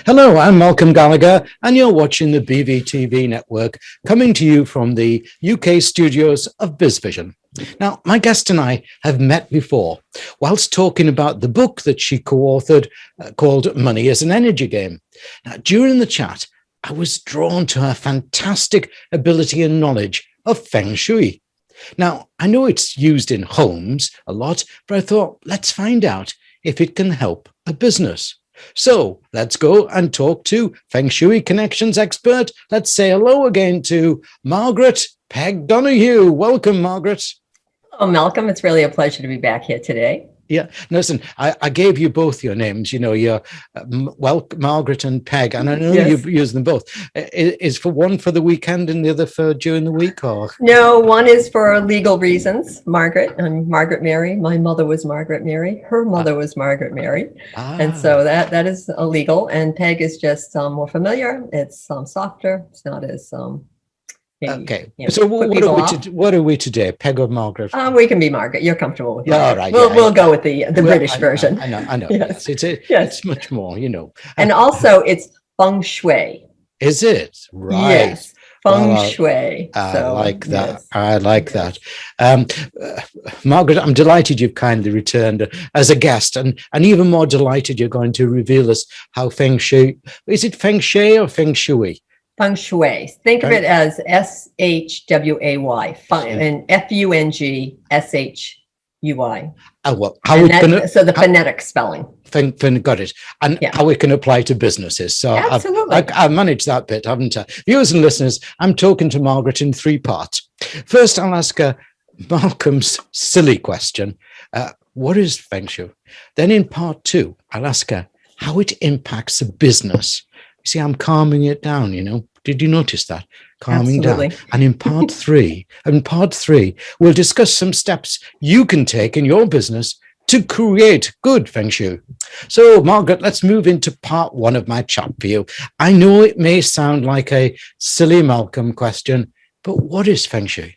Hello, I'm Malcolm Gallagher, and you're watching the BV-TV network, coming to you from the UK studios of BizVision. Now, my guest and I have met before whilst talking about the book that she co-authored called Money is an Energy Game. Now, during the chat, I was drawn to her fantastic ability and knowledge of Feng Shui. Now, I know it's used in homes a lot, but I thought, let's find out if it can help a business. So let's go and talk to Feng Shui Connections expert. Let's say hello again to Margaret Donahue. Welcome, Margaret. Hello, Malcolm. It's really a pleasure to be back here today. Yeah, listen, I gave you both your names, you're Margaret and Peg, and I know you've used them both. Is for one for the weekend and the other for during the week, or? No, one is for legal reasons, Margaret. I'm Margaret Mary. My mother was Margaret Mary. Her mother was Margaret Mary. And so that is illegal. And Peg is just more familiar. It's softer. It's not as... Okay, so what are we today, Peg or Margaret? We can be Margaret. You're comfortable with Margaret. All right. We'll go with the British version. I know. Yes. It's much more, And also, it's Feng Shui. Is it? Right. Yes. Feng Shui. I like that. Yes. I like that. Margaret, I'm delighted you've kindly returned as a guest, and even more delighted you're going to reveal us how Feng Shui, is it Feng Shui or Feng Shui? Feng Shui. Think of it as SHWAY, and FUNGSHUI. Oh, well, so the phonetic spelling. Got it. And how it can apply to businesses. So absolutely. I've managed that bit, haven't I? Viewers and listeners, I'm talking to Margaret in three parts. First, I'll ask her Malcolm's silly question. What is Feng Shui? Then in part two, I'll ask her how it impacts a business. You see, I'm calming it down, Did you notice that? Calming down. And in part three, we'll discuss some steps you can take in your business to create good Feng Shui. So, Margaret, let's move into part one of my chat for you. I know it may sound like a silly Malcolm question, but what is Feng Shui?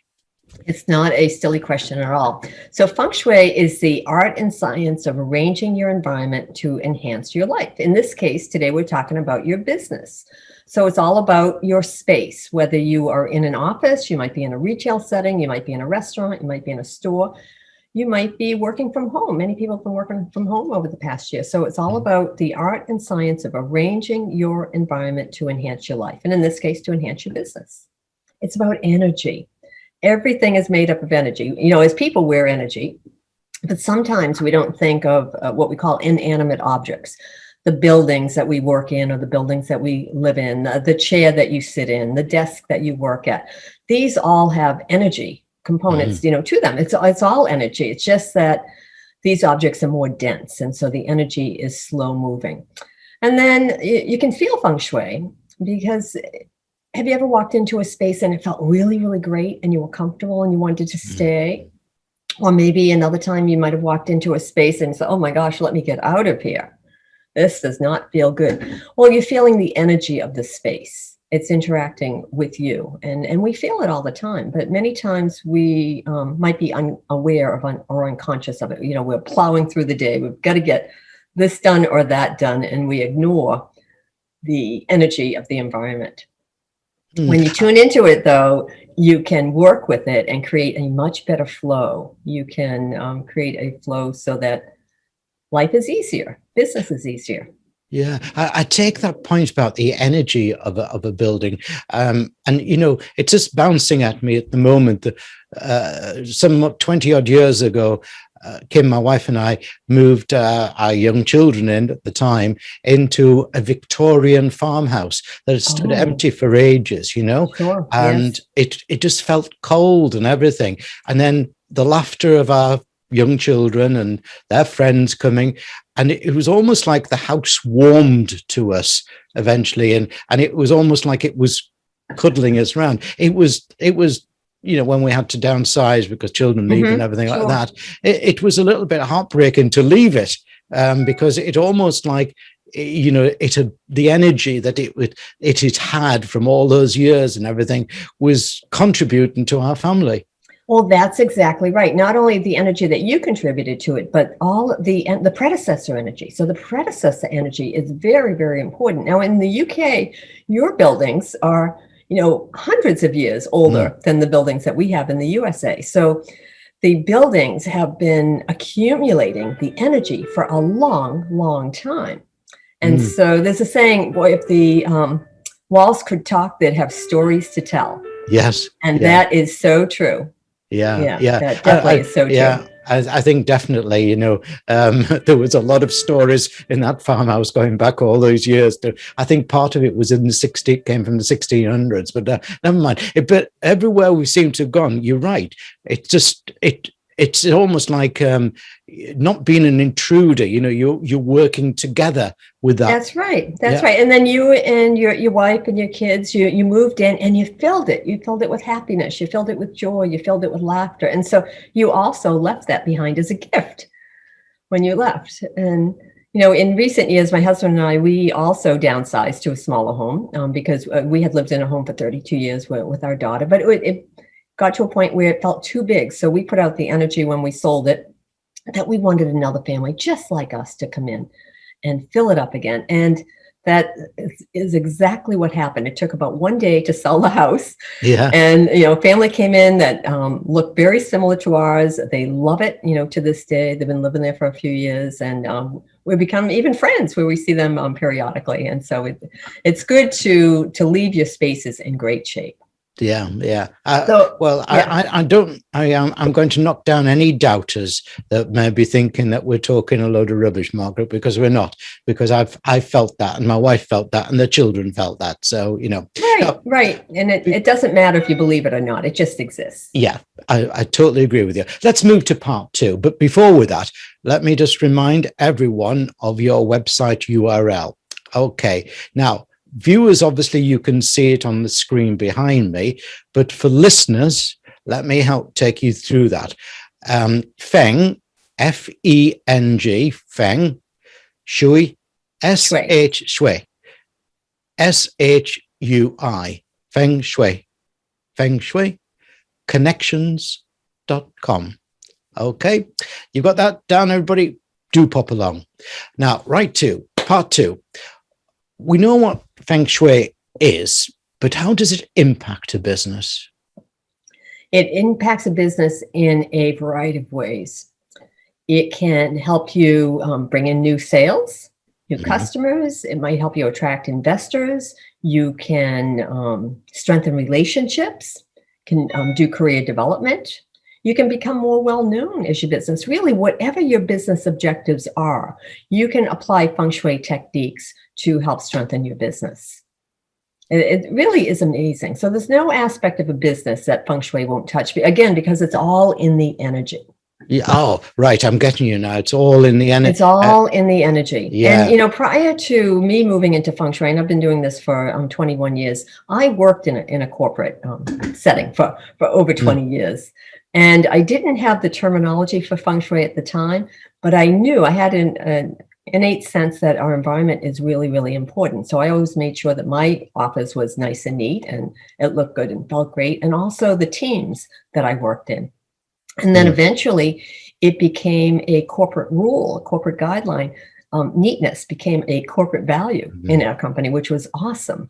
It's not a silly question at all. So Feng Shui is the art and science of arranging your environment to enhance your life. In this case, today we're talking about your business. So it's all about your space, whether you are in an office, you might be in a retail setting, you might be in a restaurant, you might be in a store, you might be working from home. Many people have been working from home over the past year. So it's all about the art and science of arranging your environment to enhance your life. And in this case, to enhance your business. It's about energy. Everything is made up of energy. As people, we're energy, but sometimes we don't think of what we call inanimate objects. The buildings that we work in, or the buildings that we live in, the chair that you sit in, the desk that you work at. These all have energy components, to them. It's all energy. It's just that these objects are more dense, and so the energy is slow moving. And then you can feel Feng Shui because... Have you ever walked into a space and it felt really, really great and you were comfortable and you wanted to stay? Or maybe another time you might have walked into a space and said, oh my gosh, let me get out of here. This does not feel good. Well, you're feeling the energy of the space. It's interacting with you. And we feel it all the time, but many times we might be unaware of or unconscious of it. We're plowing through the day. We've got to get this done or that done, and we ignore the energy of the environment. When you tune into it, though, you can work with it and create a much better flow. You can create a flow so that life is easier, business is easier. Yeah, I take that point about the energy of a building. And, it's just bouncing at me at the moment that some 20 odd years ago, Kim, my wife, and I moved our young children at the time into a Victorian farmhouse that had stood empty for ages, Sure, and it just felt cold and everything. And then the laughter of our young children and their friends coming, and it was almost like the house warmed to us eventually, and it was almost like it was cuddling us around. It was when we had to downsize because children leave and everything like that, it was a little bit heartbreaking to leave it because it almost like, it had the energy that it had from all those years and everything was contributing to our family. Well, that's exactly right. Not only the energy that you contributed to it, but all the predecessor energy. So the predecessor energy is very, very important. Now, in the UK, your buildings are, hundreds of years older than the buildings that we have in the USA. So the buildings have been accumulating the energy for a long, long time. And so there's a saying, boy, if the walls could talk, they'd have stories to tell. Yes. And that is so true. Yeah. That definitely is so true. I think definitely, there was a lot of stories in that farmhouse going back all those years. I think part of it was in came from the 1600s, but never mind. But everywhere we seem to have gone, you're right. It's almost like not being an intruder. You're working together with that. That's right. That's right. And then you and your wife and your kids, you moved in and you filled it. You filled it with happiness. You filled it with joy. You filled it with laughter. And so you also left that behind as a gift when you left. And, in recent years, my husband and I, we also downsized to a smaller home because we had lived in a home for 32 years with our daughter. But it got to a point where it felt too big. So we put out the energy when we sold it that we wanted another family just like us to come in and fill it up again. And that is exactly what happened. It took about one day to sell the house. Yeah. And, family came in that looked very similar to ours. They love it, to this day. They've been living there for a few years, and we've become even friends where we see them periodically. And so it's good to leave your spaces in great shape. Yeah. I'm going to knock down any doubters that may be thinking that we're talking a load of rubbish, Margaret, because we're not, because I felt that, and my wife felt that, and the children felt that. So, Right. And it doesn't matter if you believe it or not. It just exists. Yeah, I totally agree with you. Let's move to part 2. But before with that, let me just remind everyone of your website URL. Okay. Now, viewers, obviously, you can see it on the screen behind me, but for listeners, let me help take you through that. Feng, F-E-N-G, Feng Shui, S-H-Shui, S-H-U-I, Feng Shui, Feng Shui Connections.com. Okay, you've got that down, everybody. Do pop along. Now, right to part 2. We know what Feng Shui is, but how does it impact a business? It impacts a business in a variety of ways. It can help you bring in new sales, new customers. It might help you attract investors. You can strengthen relationships, can do career development. You can become more well-known as your business. Really, whatever your business objectives are, you can apply Feng Shui techniques to help strengthen your business. It really is amazing. So there's no aspect of a business that Feng Shui won't touch, again, because it's all in the energy. Yeah. Oh, right. I'm getting you now. It's all in the energy. It's all in the energy. Yeah. And, prior to me moving into Feng Shui, and I've been doing this for 21 years, I worked in a corporate setting for over 20 years. And I didn't have the terminology for Feng Shui at the time, but I knew I had an innate sense that our environment is really, really important. So I always made sure that my office was nice and neat and it looked good and felt great. And also the teams that I worked in. And then eventually it became a corporate rule, a corporate guideline. Neatness became a corporate value in our company, which was awesome.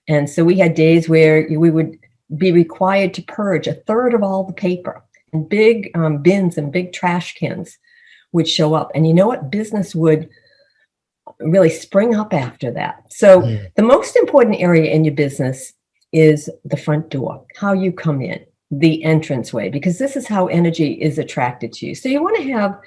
And so we had days where we would be required to purge a third of all the paper, and big bins and big trash cans would show up. And you know what? Business would really spring up after that. So the most important area in your business is the front door, how you come in, the entranceway, because this is how energy is attracted to you. So you want to have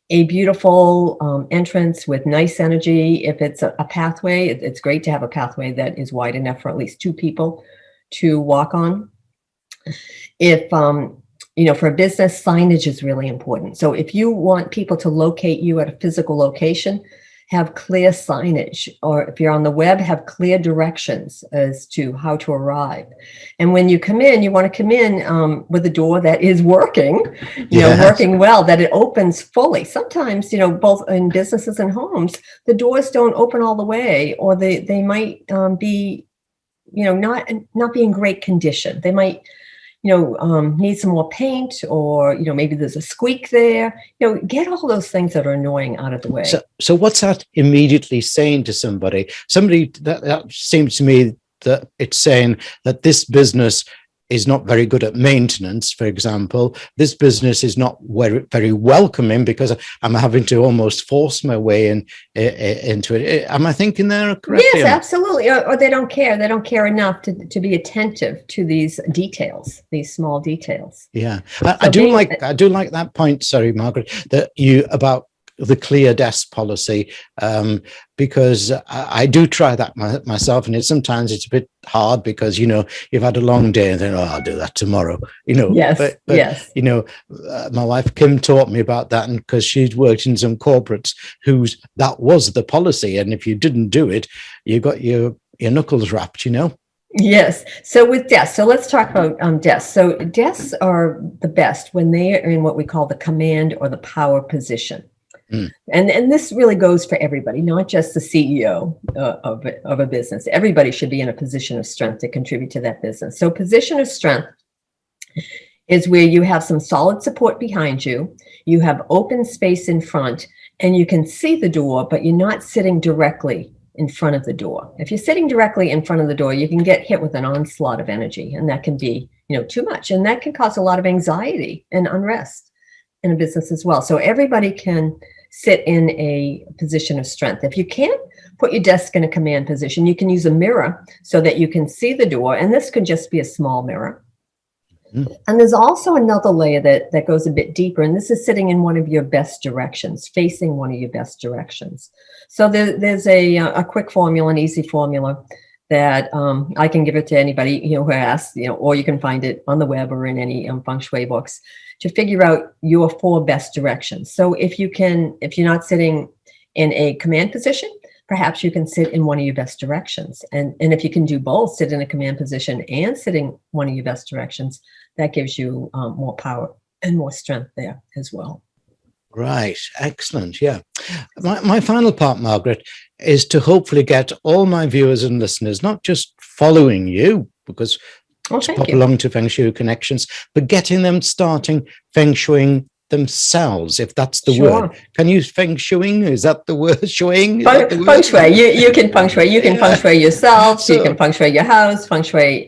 a beautiful entrance with nice energy. If it's a pathway, it's great to have a pathway that is wide enough for at least 2 people to walk on. If for a business, signage is really important. So if you want people to locate you at a physical location, have clear signage, or if you're on the web, have clear directions as to how to arrive. And when you come in, you want to come in with a door that is working, working well, that it opens fully. Sometimes, both in businesses and homes, the doors don't open all the way, or they might be, not be in great condition. They might, need some more paint, or, maybe there's a squeak there. Get all those things that are annoying out of the way. So what's that immediately saying to somebody? That seems to me that it's saying that this business is not very good at maintenance, for example. This business is not very welcoming because I'm having to almost force my way into it. Am I thinking there correctly? Yes, absolutely. Or they don't care. They don't care enough to be attentive to these details, these small details. Yeah, I do like that point. Sorry, Margaret, that you about the clear desk policy, because I do try that myself, and sometimes it's a bit hard because you've had a long day and then I'll do that tomorrow. Yes, but yes. My wife Kim taught me about that, and because she'd worked in some corporates that was the policy, and if you didn't do it, you got your knuckles rapped. Yes. So with desks, so let's talk about desks. So desks are the best when they are in what we call the command or the power position. And this really goes for everybody, not just the CEO of a business. Everybody should be in a position of strength to contribute to that business. So position of strength is where you have some solid support behind you, you have open space in front, and you can see the door, but you're not sitting directly in front of the door. If you're sitting directly in front of the door, you can get hit with an onslaught of energy, and that can be, too much. And that can cause a lot of anxiety and unrest in a business as well. So everybody can sit in a position of strength. If you can't put your desk in a command position, you can use a mirror so that you can see the door. And this could just be a small mirror. And there's also another layer that goes a bit deeper. And this is sitting in one of your best directions, facing one of your best directions. So there's a quick formula, an easy formula that I can give it to anybody who asks, or you can find it on the web or in any Feng Shui books, to figure out your 4 best directions. So if you're not sitting in a command position, perhaps you can sit in one of your best directions. And if you can do both, sit in a command position and sitting one of your best directions, that gives you more power and more strength there as well. Right. Excellent. Yeah. My final part, Margaret, is to hopefully get all my viewers and listeners not just following you, because to pop along to Feng Shui Connections, but getting them starting Feng Shuiing themselves, if that's the word. Can you Feng Shuiing? Is that the word? Shuiing? Feng Shui. You can Feng Shui. You can Feng Shui yourself. So you can Feng Shui your house, Feng Shui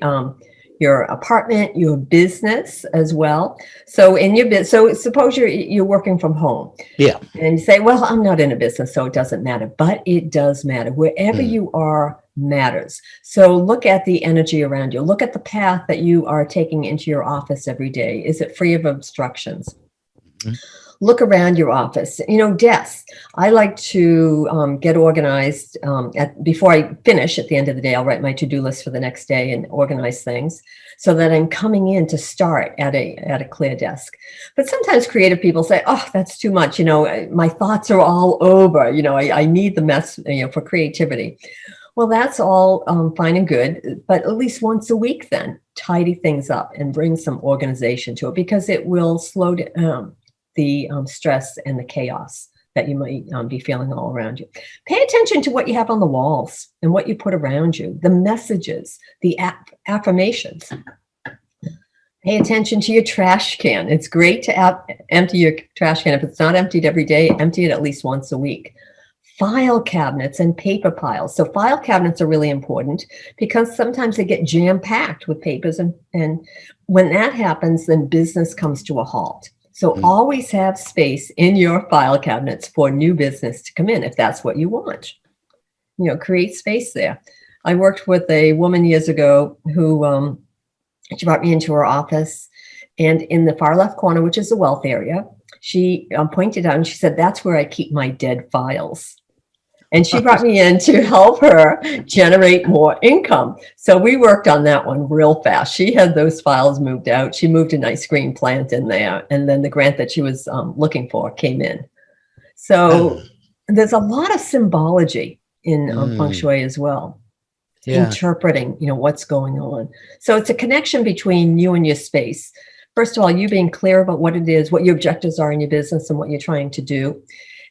your apartment, your business as well. So in your business, so suppose you're working from home. Yeah. And you say, well, I'm not in a business, so it doesn't matter. But it does matter. Wherever you are matters. So look at the energy around you. Look at the path that you are taking into your office every day. Is it free of obstructions? Look around your office. Desks. I like to get organized. Before I finish at the end of the day, I'll write my to-do list for the next day and organize things so that I'm coming in to start at a clear desk. But sometimes creative people say, oh, that's too much. My thoughts are all over. I need the mess, for creativity. Well, that's all fine and good, but at least once a week then, tidy things up and bring some organization to it, because it will slow down the stress and the chaos that you might be feeling all around you. Pay attention to what you have on the walls and what you put around you, the messages, the affirmations. Pay attention to your trash can. It's great to empty your trash can. If it's not emptied every day, empty it at least once a week. File cabinets and paper piles. So file cabinets are really important because sometimes they get jam-packed with papers. And when that happens, then business comes to a halt. So always have space in your file cabinets for new business to come in if that's what you want. Create space there. I worked with a woman years ago who she brought me into her office, and in the far left corner, which is the wealth area, she pointed out and she said, that's where I keep my dead files. And she brought me in to help her generate more income. So we worked on that one real fast. She had those files moved out. She moved a nice green plant in there. And then the grant that she was looking for came in. So there's a lot of symbology in Feng Shui as well. Yeah. Interpreting, what's going on. So it's a connection between you and your space. First of all, you being clear about what it is, what your objectives are in your business and what you're trying to do.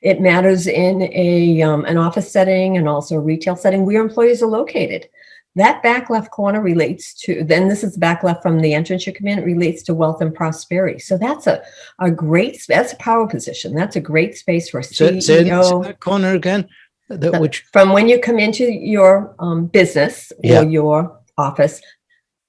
It matters in an office setting and also a retail setting where employees are located. That back left corner relates to, then this is the back left from the entrance you come in, it relates to wealth and prosperity. So that's a great, that's a power position. That's a great space for a CEO. Say that corner again. From when you come into your business or your office,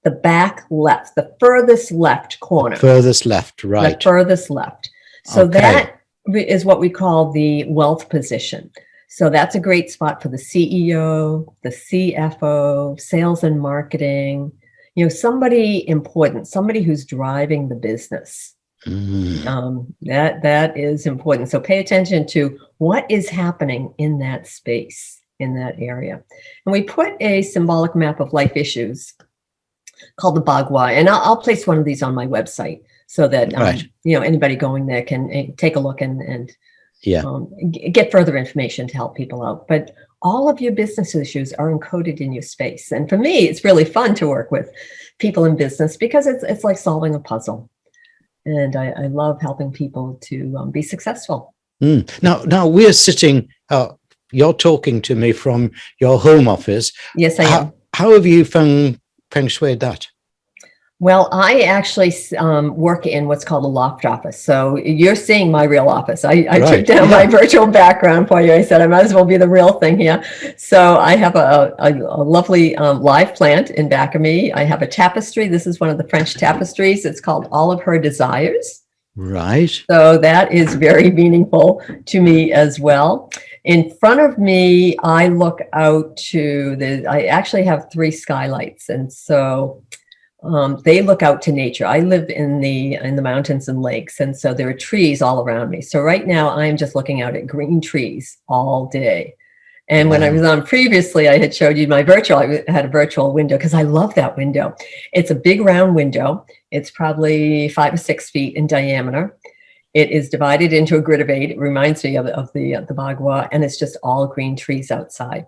the back left, the furthest left corner. Furthest left, right. The furthest left. So that is what we call the wealth position. So that's a great spot for the CEO, the CFO, sales and marketing, somebody important, somebody who's driving the business. That is important. So pay attention to what is happening in that space, in that area. And we put a symbolic map of life issues called the Bagua. And I'll place one of these on my website so that, anybody going there can take a look and get further information to help people out. But all of your business issues are encoded in your space. And for me, it's really fun to work with people in business because it's like solving a puzzle. And I love helping people to be successful. Now we're sitting, you're talking to me from your home office. Yes, I am. How have you Feng Shui that? Well, I actually work in what's called a loft office. So you're seeing my real office. I took down my virtual background for you. I said I might as well be the real thing here. So I have a lovely live plant in back of me. I have a tapestry. This is one of the French tapestries. It's called All of Her Desires. Right. So that is very meaningful to me as well. In front of me, I look out to I actually have 3 skylights. And so they look out to nature. I live in the mountains and lakes, and so there are trees all around me. So right now I'm just looking out at green trees all day. And when I was on previously, I had showed you I had a virtual window because I love that window. It's a big round window. It's probably 5 or 6 feet in diameter. It is divided into a grid of 8. It reminds me of the Bagua, and it's just all green trees outside.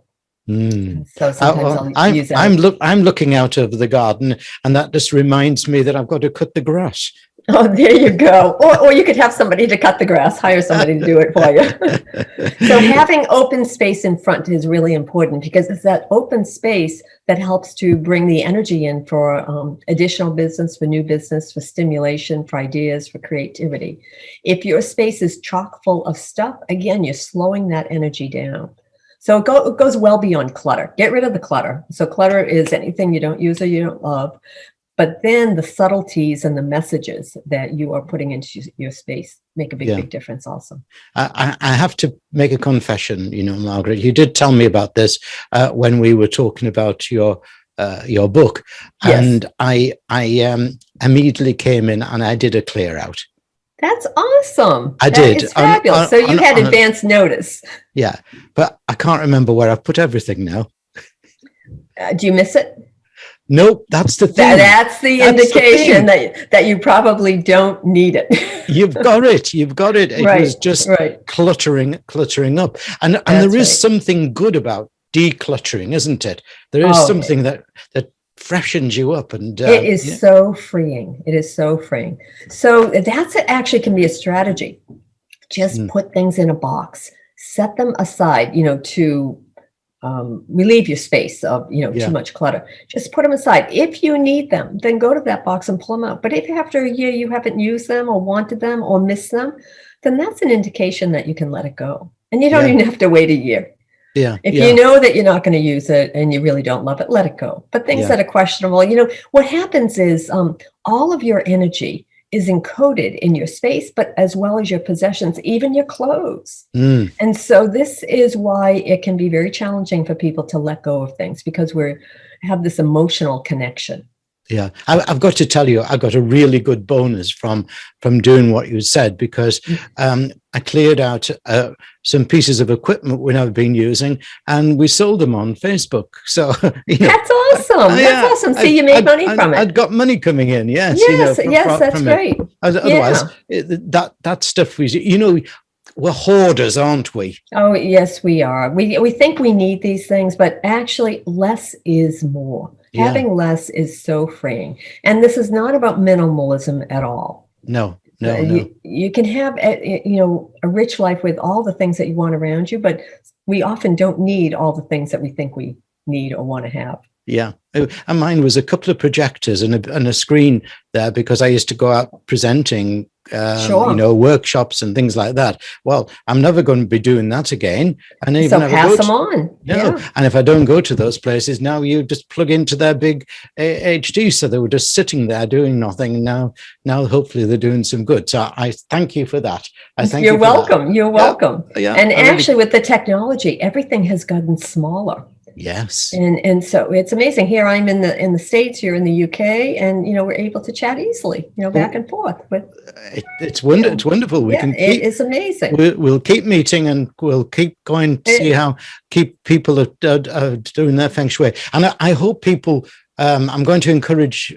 So sometimes I'll use that. I'm looking out over the garden, and that just reminds me that I've got to cut the grass. Oh, there you go. Or you could have somebody to cut the grass, hire somebody to do it for you. So having open space in front is really important because it's that open space that helps to bring the energy in for additional business, for new business, for stimulation, for ideas, for creativity. If your space is chock full of stuff, again, you're slowing that energy down. So it goes well beyond clutter. Get rid of the clutter. So clutter is anything you don't use or you don't love. But then the subtleties and the messages that you are putting into your space make a big difference also. I have to make a confession, Margaret. You did tell me about this when we were talking about your book. Yes. And I immediately came in and I did a clear out. That's awesome. I did. It's fabulous. So you had advance notice. Yeah, but I can't remember where I've put everything now. Do you miss it? Nope, that's the thing. That's the indication that you probably don't need it. You've got it. It was just cluttering up. And there is something good about decluttering, isn't it? There is something that freshens you up, and it is so freeing. It is so freeing. So actually can be a strategy. Just put things in a box, set them aside, to relieve your space of too much clutter. Just put them aside. If you need them, then go to that box and pull them out. But if after a year you haven't used them or wanted them or missed them, then that's an indication that you can let it go, and you don't even have to wait a year. If you know that you're not going to use it and you really don't love it, let it go. But things that are questionable, what happens is all of your energy is encoded in your space, but as well as your possessions, even your clothes. And so this is why it can be very challenging for people to let go of things, because we have this emotional connection. Yeah, I've got to tell you, I got a really good bonus from doing what you said, because I cleared out some pieces of equipment we've never been using, and we sold them on Facebook. So that's awesome. That's awesome. See, you made money from it. I'd got money coming in. Yes. That's great. Otherwise, that stuff was, we're hoarders, aren't we? Oh, yes, we are. We think we need these things, but actually less is more. Having less is so freeing. And this is not about minimalism at all. No. You can have a rich life with all the things that you want around you, but we often don't need all the things that we think we need or want to have. Yeah. And mine was a couple of projectors and a screen there because I used to go out presenting, Sure. workshops and things like that. Well, I'm never going to be doing that again. And even So if I pass go them to, on. no, Yeah. and if I don't go to those places, now you just plug into their big HD. So they were just sitting there doing nothing. And now hopefully they're doing some good. So I thank you for that. I thank You're you for that. welcome. You're welcome. Yeah. And I really, actually, with the technology, everything has gotten smaller. yes. And so it's amazing. Here I'm in the States, you're in the UK, and we're able to chat easily, back and forth. But It's wonderful. We yeah, can it keep is amazing. we'll keep meeting and we'll keep going to see how keep people are doing their feng shui. And I hope people. I'm going to encourage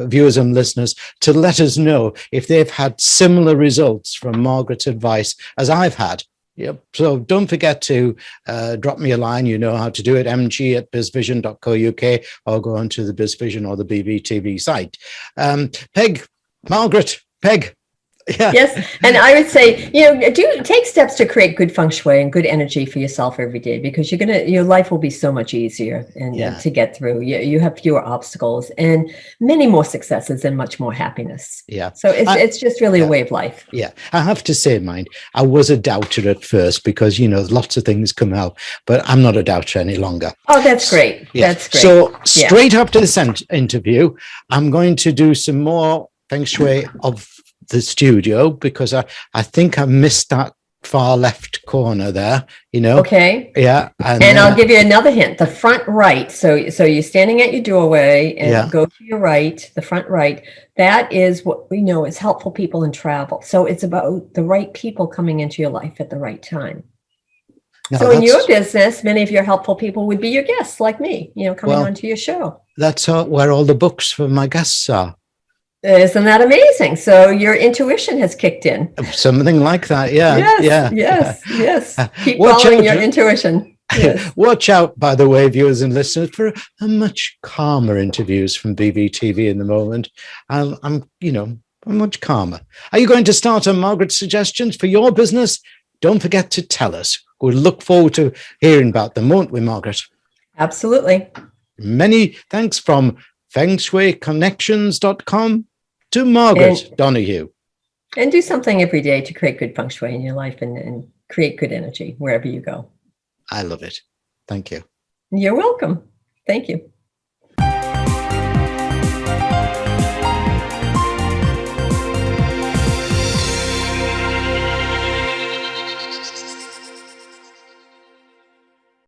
viewers and listeners to let us know if they've had similar results from Margaret's advice as I've had. Yep. So don't forget to drop me a line. You know how to do it, mg@bizvision.co.uk, or go onto the BizVision or the BV-TV site. Peg. Yeah. Yes. And I would say, do take steps to create good feng shui and good energy for yourself every day, because your life will be so much easier and to get through. You have fewer obstacles and many more successes and much more happiness. Yeah. So it's just really a way of life. Yeah. I have to say, I was a doubter at first because, lots of things come out, but I'm not a doubter any longer. Oh, that's great. Yeah. That's great. So straight after this interview, I'm going to do some more feng shui of the studio because I think I missed that far left corner there, Okay. Yeah. And I'll give you another hint, the front right. So you're standing at your doorway and go to your right, the front right. That is what we know is helpful people in travel. So it's about the right people coming into your life at the right time. No, so in your business, many of your helpful people would be your guests like me, coming onto your show. That's where all the books for my guests are. Isn't that amazing? So your intuition has kicked in. Something like that, yeah. Yes. Keep following your intuition. Yes. Watch out, by the way, viewers and listeners, for a much calmer interviews from BV-TV in the moment. I'm much calmer. Are you going to start on Margaret's suggestions for your business? Don't forget to tell us. We'll look forward to hearing about them, won't we, Margaret? Absolutely. Many thanks from Feng Shui Connections.com to Margaret Donahue. And do something every day to create good feng shui in your life and create good energy wherever you go. I love it. Thank you. You're welcome. Thank you.